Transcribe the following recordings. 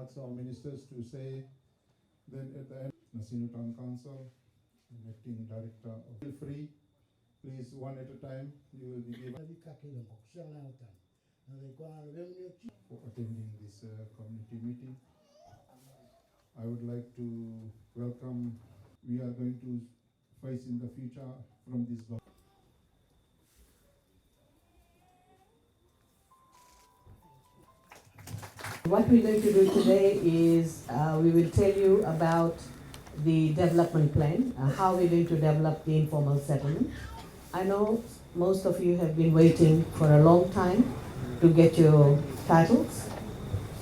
ask our ministers to say, then at the end, National Town Council, acting director, feel free, please one at a time, you will be given for attending this community meeting. I would like to welcome, we are going to face in the future from this government. What we're going to do today is we will tell you about the development plan, how we're going to develop the informal settlement. I know most of you have been waiting for a long time to get your titles,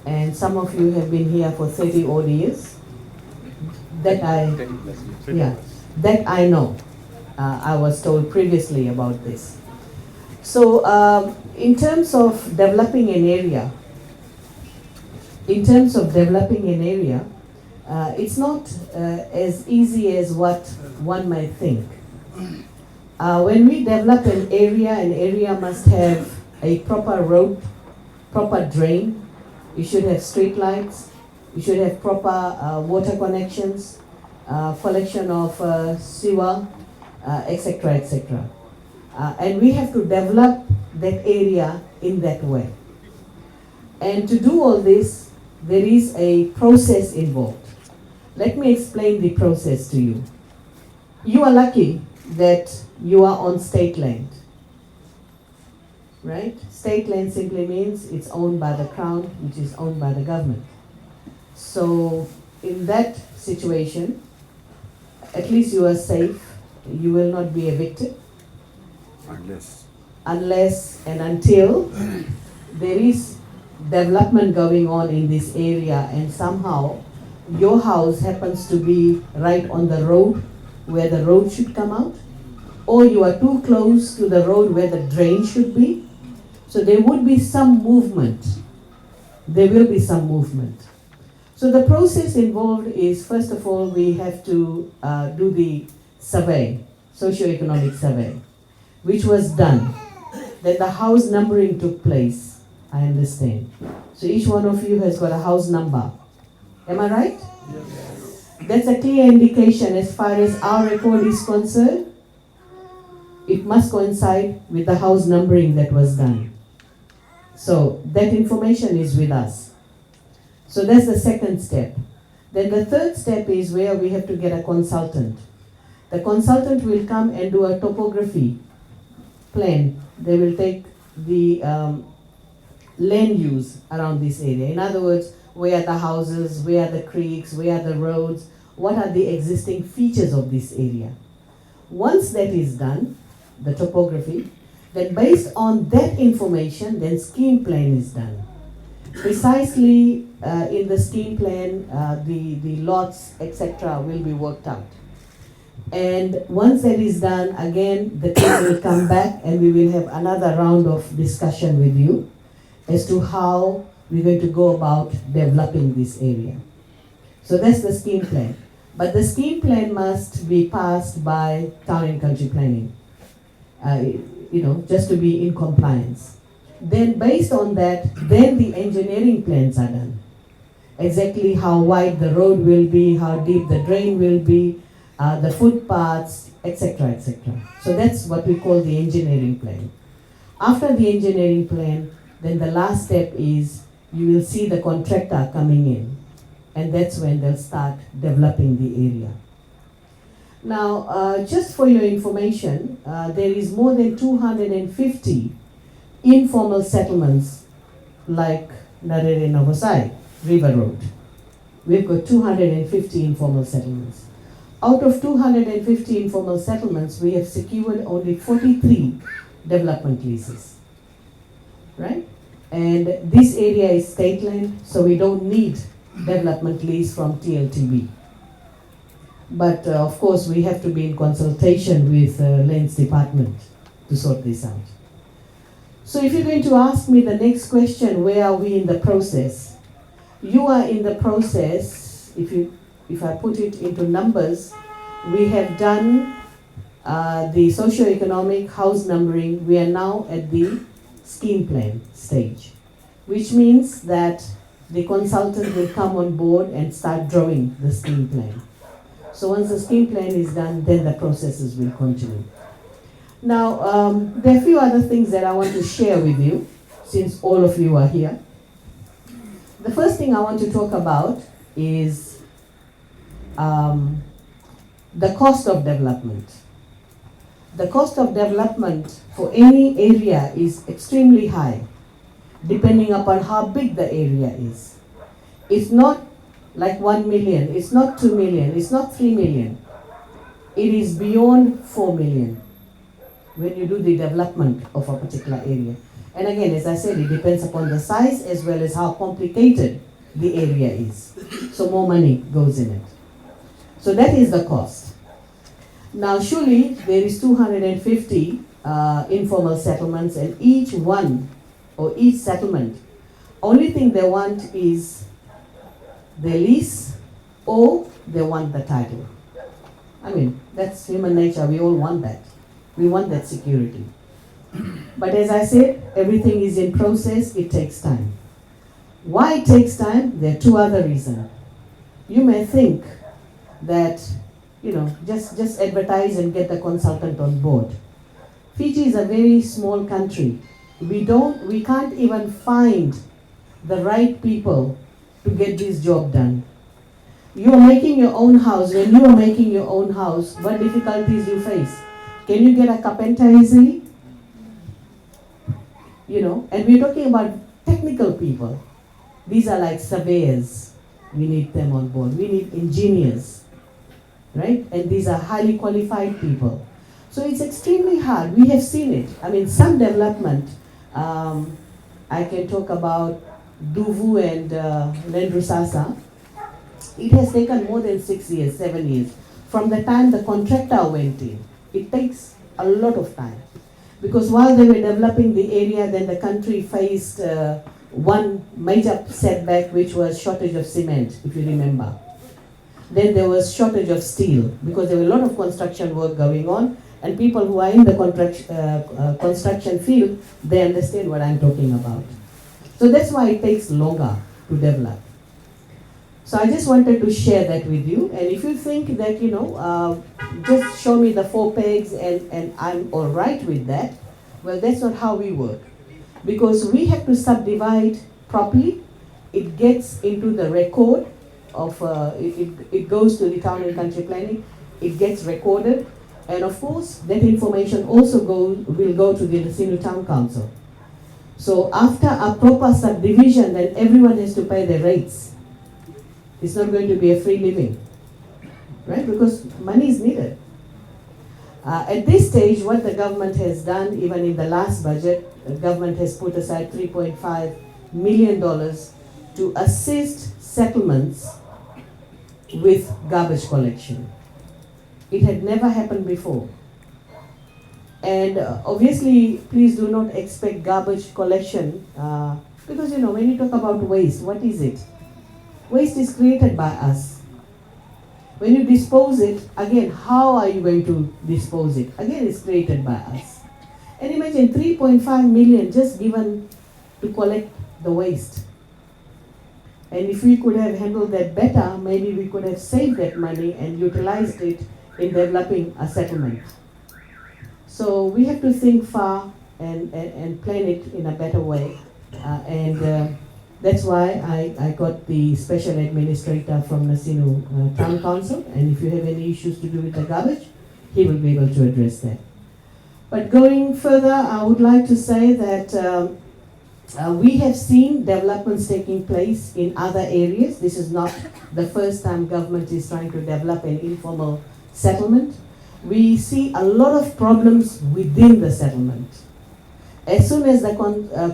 and some of you have been here for 30 odd years. That I know. I was told previously about this. So in terms of developing an area, it's not as easy as what one might think. When we develop an area must have a proper road, proper drain. You should have street lights. You should have proper water connections, collection of sewer, etc., etc. And we have to develop that area in that way. And to do all this, there is a process involved. Let me explain the process to you. You are lucky that you are on state land, right? State land simply means it's owned by the Crown, which is owned by the government. So in that situation, at least you are safe. You will not be evicted. Unless and until there is development going on in this area and somehow your house happens to be right on the road where the road should come out, or you are too close to the road where the drain should be. So there would be some movement. There will be some movement. So the process involved is, first of all, we have to do the survey, socio-economic survey, which was done. Then the house numbering took place, I understand. So each one of you has got a house number. Am I right? Yes. That's a clear indication as far as our record is concerned. It must coincide with the house numbering that was done. So that information is with us. So that's the second step. Then the third step is where we have to get a consultant. The consultant will come and do a topography plan. They will take the land use around this area. In other words, where are the houses, where are the creeks, where are the roads, what are the existing features of this area. Once that is done, the topography, then based on that information, then scheme plan is done. Precisely in the scheme plan, the lots, etc. will be worked out. And once that is done, again, the team will come back and we will have another round of discussion with you as to how we're going to go about developing this area. So that's the scheme plan. But the scheme plan must be passed by Town and Country Planning, just to be in compliance. Then based on that, then the engineering plans are done. Exactly how wide the road will be, how deep the drain will be, the footpaths, etc., etc. So that's what we call the engineering plan. After the engineering plan, then the last step is you will see the contractor coming in, and that's when they'll start developing the area. Now, just for your information, there is more than 250 informal settlements like Narere Novosai, River Road. We've got 250 informal settlements. Out of 250 informal settlements, we have secured only 43 development leases, right? And this area is state land, so we don't need development lease from TLTB. But of course, we have to be in consultation with Lands Department to sort this out. So if you're going to ask me the next question, where are we in the process? You are in the process, if I put it into numbers, we have done the socio-economic house numbering. We are now at the scheme plan stage, which means that the consultant will come on board and start drawing the scheme plan. So once the scheme plan is done, then the processes will continue. Now, there are a few other things that I want to share with you, since all of you are here. The first thing I want to talk about is the cost of development. The cost of development for any area is extremely high, depending upon how big the area is. It's not like 1 million, it's not 2 million, it's not 3 million. It is beyond 4 million when you do the development of a particular area. And again, as I said, it depends upon the size as well as how complicated the area is. So more money goes in it. So that is the cost. Now surely there is 250 informal settlements, and each one or each settlement, only thing they want is the lease or they want the title. I mean, that's human nature, we all want that. We want that security. But as I said, everything is in process, it takes time. Why it takes time? There are two other reasons. You may think that, just advertise and get the consultant on board. Fiji is a very small country. We can't even find the right people to get this job done. You are making your own house. When you are making your own house, what difficulties you face? Can you get a carpenter easily? And we're talking about technical people. These are like surveyors. We need them on board. We need engineers, right? And these are highly qualified people. So it's extremely hard. We have seen it. I mean, some development, I can talk about Duvu and Lendrusasa. It has taken more than 6 years, 7 years. From the time the contractor went in, it takes a lot of time. Because while they were developing the area, then the country faced one major setback, which was shortage of cement, if you remember. Then there was shortage of steel, because there were a lot of construction work going on, and people who are in the construction field, they understand what I'm talking about. So that's why it takes longer to develop. So I just wanted to share that with you. And if you think that, just show me the 4 pegs and I'm all right with that, well, that's not how we work. Because we have to subdivide properly. It gets into the record of, it goes to the town and country planning. It gets recorded. And of course, that information also will go to the Nasinu Town Council. So after a proper subdivision, then everyone has to pay their rates. It's not going to be a free living, right? Because money is needed. At this stage, what the government has done, even in the last budget, the government has put aside $3.5 million to assist settlements with garbage collection. It had never happened before. And obviously, please do not expect garbage collection, because when you talk about waste, what is it? Waste is created by us. When you dispose it, again, how are you going to dispose it? Again, it's created by us. And imagine 3.5 million just given to collect the waste. And if we could have handled that better, maybe we could have saved that money and utilized it in developing a settlement. So we have to think far and plan it in a better way. That's why I got the special administrator from Nasinu Town Council, and if you have any issues to do with the garbage, he will be able to address that. But going further, I would like to say that we have seen developments taking place in other areas. This is not the first time government is trying to develop an informal settlement. We see a lot of problems within the settlement. As soon as the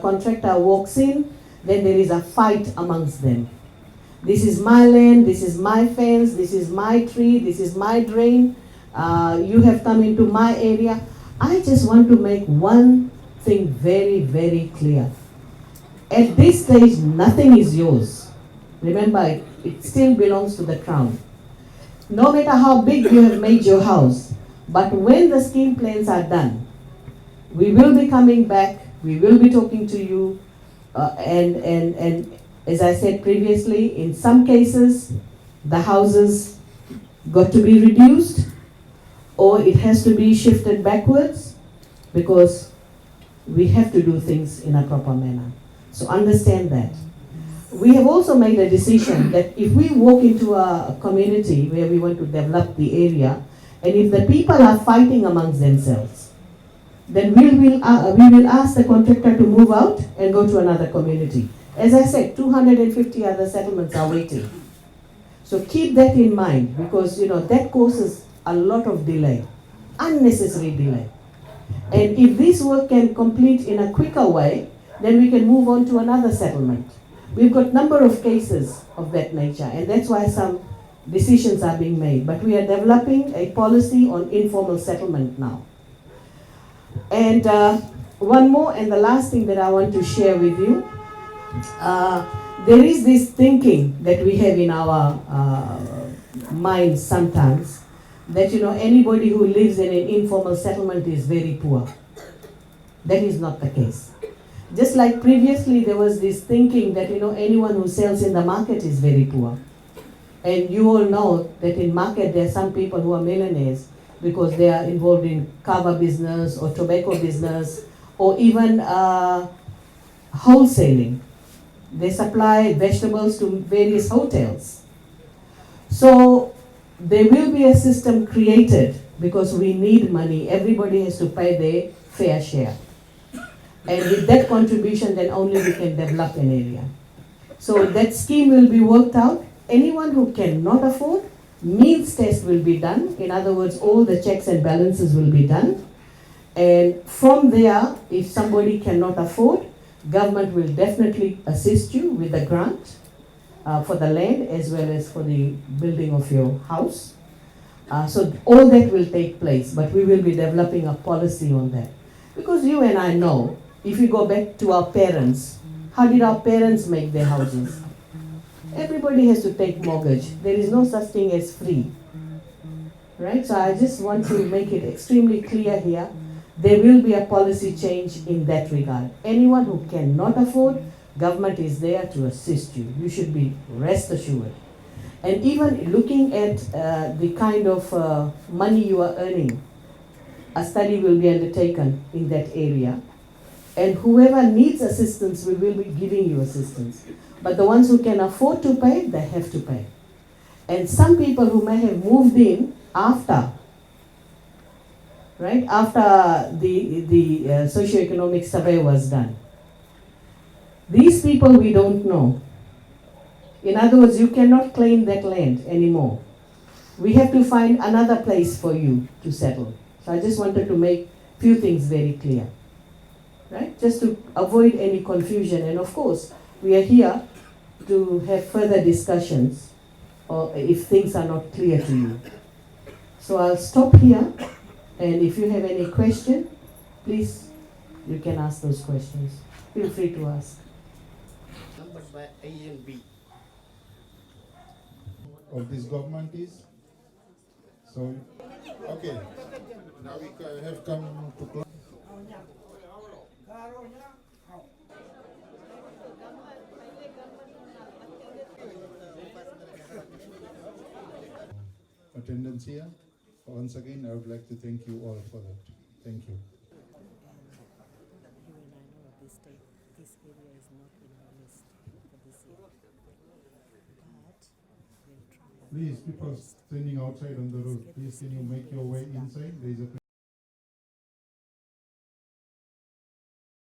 contractor walks in, then there is a fight amongst them. This is my land, this is my fence, this is my tree, this is my drain, you have come into my area. I just want to make one thing very, very clear. At this stage, nothing is yours. Remember, it still belongs to the Crown. No matter how big you have made your house, but when the scheme plans are done, we will be coming back, we will be talking to you, and As I said previously, in some cases, the houses got to be reduced or it has to be shifted backwards because we have to do things in a proper manner. So understand that. We have also made a decision that if we walk into a community where we want to develop the area, and if the people are fighting amongst themselves, then we will ask the contractor to move out and go to another community. As I said, 250 other settlements are waiting. So keep that in mind because that causes a lot of delay, unnecessary delay. And if this work can complete in a quicker way, then we can move on to another settlement. We've got a number of cases of that nature, and that's why some decisions are being made. But we are developing a policy on informal settlement now. And one more and the last thing that I want to share with you, there is this thinking that we have in our minds sometimes that anybody who lives in an informal settlement is very poor. That is not the case. Just like previously there was this thinking that anyone who sells in the market is very poor. And you all know that in market there are some people who are millionaires because they are involved in kava business or tobacco business or even wholesaling. They supply vegetables to various hotels. So there will be a system created because we need money. Everybody has to pay their fair share. And with that contribution, then only we can develop an area. So that scheme will be worked out. Anyone who cannot afford, means test will be done. In other words, all the checks and balances will be done. And from there, if somebody cannot afford, government will definitely assist you with the grant for the land as well as for the building of your house. So all that will take place, but we will be developing a policy on that. Because you and I know, if we go back to our parents, how did our parents make their houses? Everybody has to take mortgage. There is no such thing as free. Right? So I just want to make it extremely clear here. There will be a policy change in that regard. Anyone who cannot afford, government is there to assist you. You should be rest assured. And even looking at the kind of money you are earning, a study will be undertaken in that area. And whoever needs assistance, we will be giving you assistance. But the ones who can afford to pay, they have to pay. And some people who may have moved in after, right, after the socioeconomic survey was done. These people we don't know. In other words, you cannot claim that land anymore. We have to find another place for you to settle. So I just wanted to make a few things very clear. Right? Just to avoid any confusion. And of course, we are here to have further discussions or if things are not clear to you. So I'll stop here. And if you have any question, please, you can ask those questions. Feel free to ask. Numbered by A and B. Of this government is. So, okay. Now we have come to close. Attendance here. Once again, I would like to thank you all for that. Thank you. This area is not in our list for this year. But we'll try. Please, people standing outside on the road, please can you make your way inside? There is a